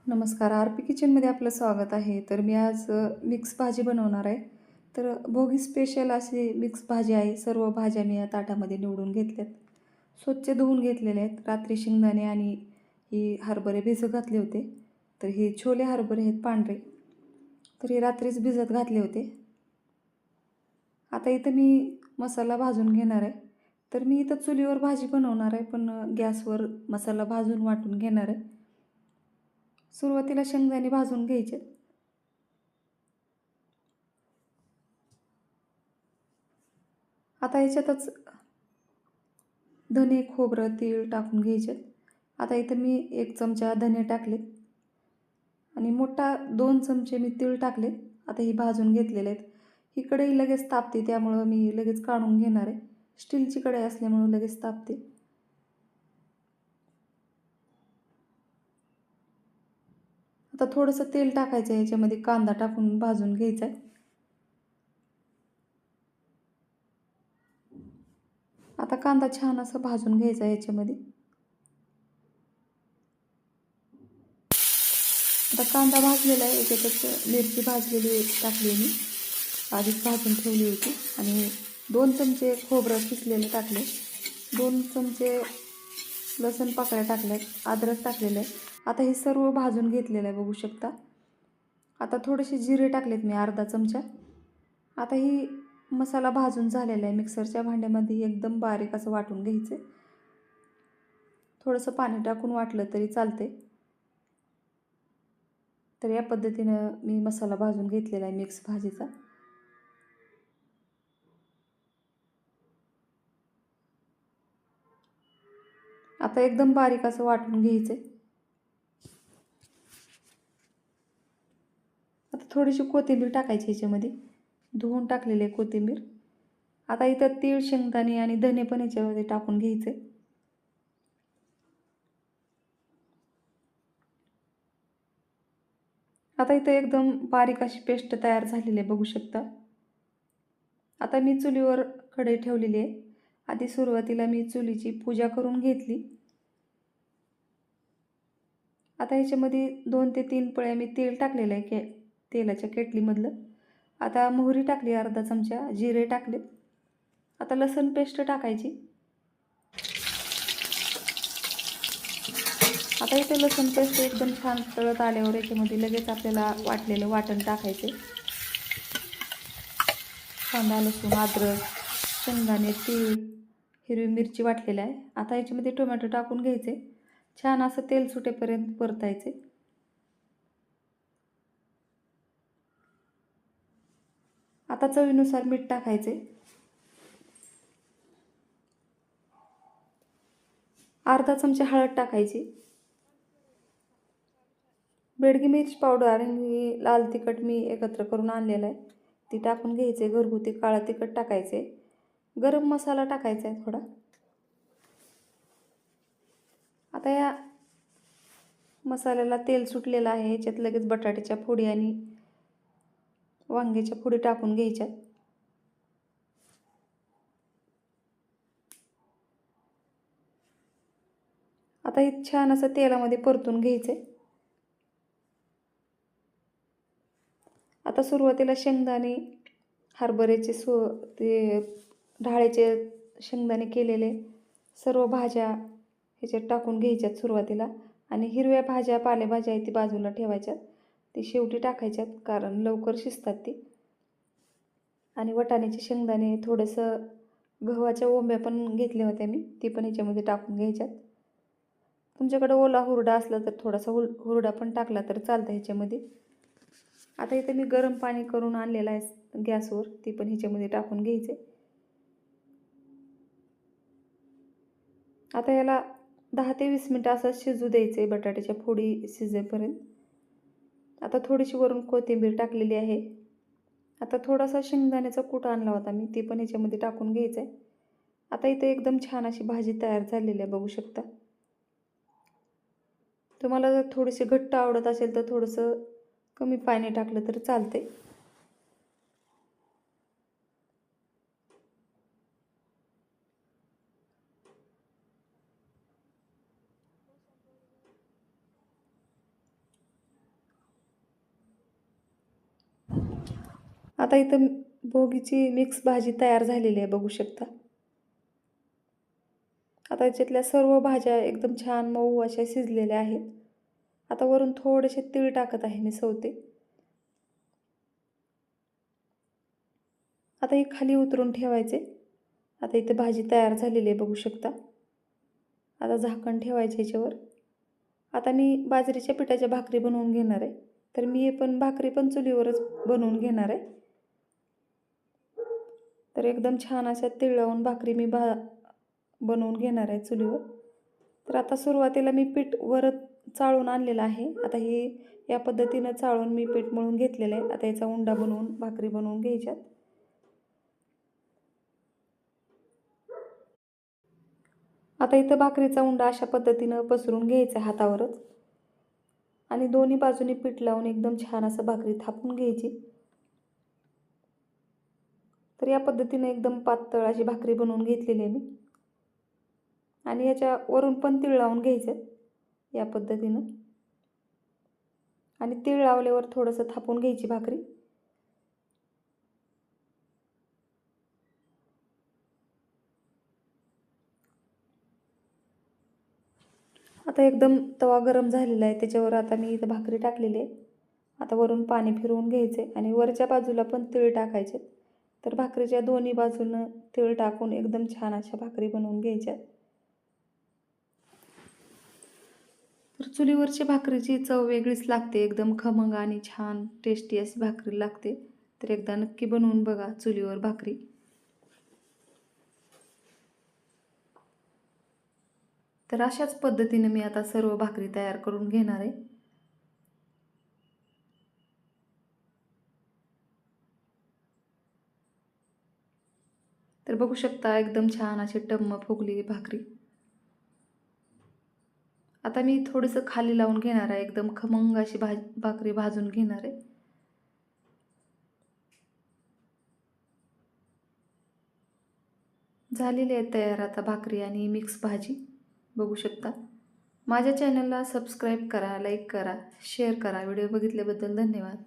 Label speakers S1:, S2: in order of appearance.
S1: नमस्कार. आर-पी किचनमध्ये आपलं स्वागत आहे. तर मी आज मिक्स भाजी बनवणार आहे. तर भोगी स्पेशल अशी मिक्स भाजी आहे. सर्व भाज्या मी या ताटामध्ये निवडून घेतल्यात. स्वच्छ धुवून घेतलेले आहेत. रात्री शेंगदाणे आणि ही हरभरे भिजत घातले होते. तर हे छोले हरभरे आहेत पांढरे. तर हे रात्रीच भिजत घातले होते. आता इथं मी मसाला भाजून घेणार आहे. तर मी इथं चुलीवर भाजी बनवणार आहे, पण गॅसवर मसाला भाजून वाटून घेणार आहे. सुरुवातीला शेंगदाणे भाजून घ्यायचे. आता ह्याच्यातच धने, खोबरं, तीळ टाकून घ्यायचे. आता इथं मी 1 चमचा धने टाकलेत आणि मोठा 2 चमचे मी तीळ टाकलेत. आता ही भाजून घेतलेले आहेत. ही कढई लगेच तापते, त्यामुळं मी लगेच काढून घेणार आहे. स्टीलची कढई असल्यामुळं लगेच तापते. आता थोडंसं तेल टाकायचं आहे, याच्यामध्ये कांदा टाकून भाजून घ्यायचा आहे. आता कांदा छान असं भाजून घ्यायचा आहे याच्यामध्ये. आता कांदा भाजलेला आहे, याच्यातच मिरची भाजलेली टाकली मी. आधीच भाजून ठेवली होती आणि 2 चमचे खोबरं किसलेलं टाकले. 2 चमचे लसूण पाकळ्या टाकल्यात, अद्रक टाकलेलं आहे. आता हे सर्व भाजून घेतलेलं आहे बघू शकता. आता थोडेसे जिरे टाकलेत मी अर्धा चमचा. आता ही मसाला भाजून झालेला आहे. मिक्सरच्या भांड्यामध्ये एकदम बारीक असं वाटून घ्यायचं. थोडंसं पाणी टाकून वाटलं तरी चालते. तर या पद्धतीनं मी मसाला भाजून घेतलेला आहे मिक्स भाजीचा. आता एकदम बारीक असं वाटून घ्यायचं. आता थोडीशी कोथिंबीर टाकायची ह्याच्यामध्ये. धुवून टाकलेली आहे कोथिंबीर. आता इथं तीळ, शेंगदाणे आणि धने पण ह्याच्यामध्ये टाकून घ्यायचे. आता इथं एकदम बारीक अशी पेस्ट तयार झालेली आहे बघू शकता. आता मी चुलीवर कढई ठेवलेली आहे. आधी सुरुवातीला मी चुलीची पूजा करून घेतली. आता ह्याच्यामध्ये 2 ते 3 पळ्या मी तेल टाकलेलं आहे तेलाच्या केटलीमधलं. आता मोहरी टाकली अर्धा चमचा, जिरे टाकले. आता लसूण पेस्ट टाकायची. आता इथे लसूण पेस्ट एकदम छान तळत आल्यावर याच्यामध्ये लगेच आपल्याला वाटलेलं वाटण टाकायचे. कांदा, लसूण, अद्रक, शेंगदाणे, तीळ, हिरवी मिरची वाटलेली आहे. आता याच्यामध्ये टोमॅटो टाकून घ्यायचे. छान असं तेल सुटेपर्यंत परतायचे. आता चवीनुसार मीठ टाकायचे. अर्धा चमचा हळद टाकायची. बेडगी मिरची पावडर आणि लाल तिखट मी एकत्र करून आणलेलं आहे, ती टाकून घ्यायचे. घरगुती काळं तिखट टाकायचे. गरम मसाला टाकायचा आहे थोडा. आता या मसाल्याला तेल सुटलेलं आहे. याच्यात लगेच बटाट्याच्या फोडी आणि वांग्याच्या फोडी टाकून घ्यायच्या. आता हे छान असं तेलामध्ये परतून घ्यायचे. आता सुरुवातीला शेंगदाणे, हरभऱ्याचे ते ढाळीचे शेंगदाणे केलेले सर्व भाज्या ह्याच्यात टाकून घ्यायच्यात सुरुवातीला. आणि हिरव्या भाज्या, पालेभाज्या आहेत ती बाजूला ठेवायच्यात. ती शेवटी टाकायच्यात, कारण लवकर शिजतात ती. आणि वाटाण्याचे शेंगदाणे, थोडंसं गव्हाच्या ओंब्या पण घेतल्या होत्या मी, ती पण ह्याच्यामध्ये टाकून घ्यायच्यात. तुमच्याकडे ओला हुरडा असला तर थोडासा हुरडा पण टाकला तर चालतं ह्याच्यामध्ये. आता इथे मी गरम पाणी करून आणलेलं आहे गॅसवर, ती पण ह्याच्यामध्ये टाकून घ्यायचे. आता याला 10 ते 20 मिनटं असं शिजू द्यायचे, बटाट्याच्या फोडी शिजेपर्यंत. आता थोडीशी वरून कोथिंबीर टाकलेली आहे. आता थोडासा शेंगदाण्याचा कूट आणला होता मी, ती पण ह्याच्यामध्ये टाकून घ्यायचं आहे. आता इथे एकदम छान अशी भाजी तयार झालेली आहे बघू शकता. तुम्हाला जर थोडीशी घट्ट आवडत असेल तर थोडंसं कमी पाणी टाकलं तर चालते. आता इथं भोगीची मिक्स भाजी तयार झालेली आहे, बघू शकता. आता याच्यातल्या सर्व भाज्या एकदम छान मऊ अशा शिजलेल्या आहेत. आता वरून थोडेसे तीळ टाकत आहे मी सवते. आता हे खाली उतरून ठेवायचे. आता इथे भाजी तयार झालेली आहे, बघू शकता. आता झाकण ठेवायचे याच्यावर. आता मी बाजरीच्या पिठाच्या भाकरी बनवून घेणार आहे. तर मी पण भाकरी पण चुलीवरच बनवून घेणार आहे. तर एकदम छान अशा तीळ लावून भाकरी मी बनवून घेणार आहे चुलीवर. तर आता सुरुवातीला मी पीठ वर चाळून आणलेलं आहे. आता हे या पद्धतीनं चाळून मी पीठ मळून घेतलेलं आहे. आता याचा उंडा बनवून भाकरी बनवून घ्यायच्यात. आता इथं भाकरीचा उंडा अशा पद्धतीनं पसरून घ्यायचा हातावरच आणि दोन्ही बाजूनी पीठ लावून एकदम छान असं भाकरी थापून घ्यायची. तर या पद्धतीने एकदम पातळ अशी भाकरी बनवून घेतलेली आहे मी आणि याच्या वरून पण तीळ लावून घ्यायचे या पद्धतीनं आणि तीळ लावल्यावर थोडंसं थापून घ्यायची भाकरी. आता एकदम तवा गरम झालेला आहे, त्याच्यावर आता मी इथं भाकरी टाकलेली आहे. आता वरून पाणी फिरवून घ्यायचे आणि वरच्या बाजूला पण तीळ टाकायचे. तर भाकरीच्या दोन्ही बाजूनं तीळ टाकून एकदम छान अशा भाकरी बनवून घ्यायच्या. तर चुलीवरची भाकरीची चव वेगळीच लागते, एकदम खमंग आणि छान टेस्टी अशी भाकरी लागते. तर एकदा नक्की बनवून बघा चुलीवर भाकरी. तर अशाच पद्धतीने मी आता सर्व भाकरी तयार करून घेणार आहे. तर बघू शकता एकदम छान अशी टम्म फुगलेली भाकरी. आता मी थोडंसं खाली लावून घेणार आहे, एकदम खमंग अशी भाकरी भाजून घेणार आहे. झालेली आहे तयार आता भाकरी आणि मिक्स भाजी, बघू शकता. माझ्या चॅनलला सबस्क्राईब करा, लाईक करा, शेअर करा. व्हिडिओ बघितल्याबद्दल धन्यवाद.